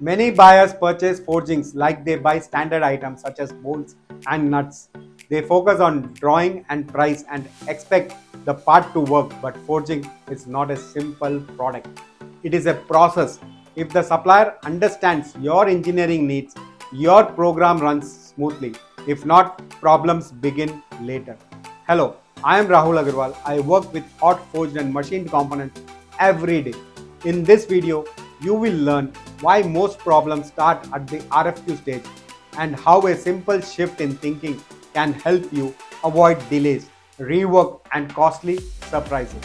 Many buyers purchase forgings like they buy standard items such as bolts and nuts. They focus on drawing and price and expect the part to work, but forging is not a simple product. It is a process. If the supplier understands your engineering needs, your program runs smoothly. If not, problems begin later. Hello, I am Rahul Agarwal. I work with hot forged and machined components every day. In this video, you will learn why most problems start at the RFQ stage and how a simple shift in thinking can help you avoid delays, rework, and costly surprises.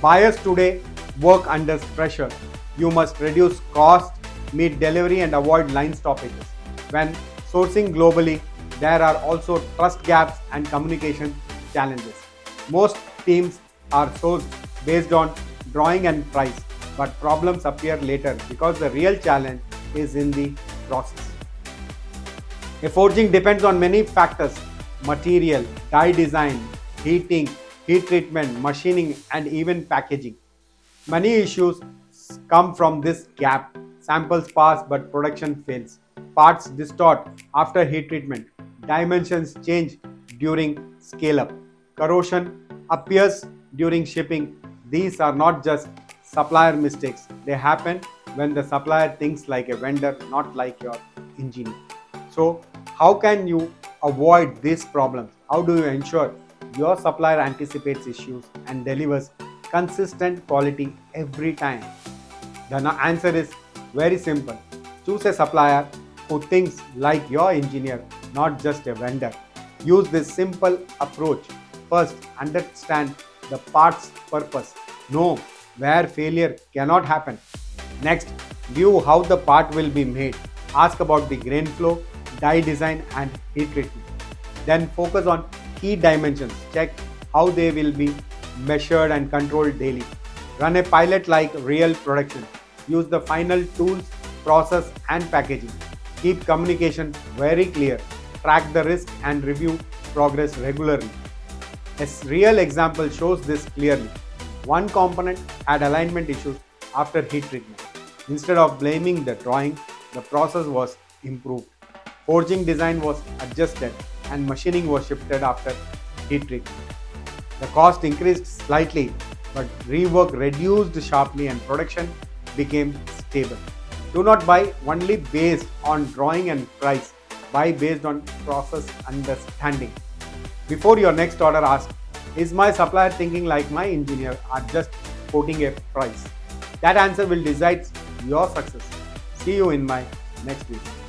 Buyers today work under pressure. You must reduce cost, meet delivery, and avoid line stoppages. When sourcing globally, there are also trust gaps and communication challenges. Most teams are sourced based on drawing and price, but problems appear later because the real challenge is in the process. A forging depends on many factors: material, die design, heating, heat treatment, machining, and even packaging. Many issues come from this gap. Samples pass but production fails. Parts distort after heat treatment. Dimensions change during scale up. Corrosion appears during shipping. These are not just supplier mistakes. They happen when the supplier thinks like a vendor, not like your engineer. So, how can you avoid these problems? How do you ensure your supplier anticipates issues and delivers consistent quality every time? The answer is very simple. Choose a supplier who thinks like your engineer, not just a vendor. Use this simple approach. First, understand the part's purpose. Know where failure cannot happen. Next, view how the part will be made. Ask about the grain flow, die design, and heat treatment. Then focus on key dimensions. Check how they will be measured and controlled daily. Run a pilot like real production. Use the final tools, process, and packaging. Keep communication very clear. Track the risk and review progress regularly. A real example shows this clearly. One component had alignment issues after heat treatment. Instead of blaming the drawing, the process was improved. Forging design was adjusted and machining was shifted after heat treatment. The cost increased slightly, but rework reduced sharply and production became stable. Do not buy only based on drawing and price. Buy based on process understanding. Before your next order, ask, is my supplier thinking like my engineer or just quoting a price? That answer will decide your success. See you in my next video.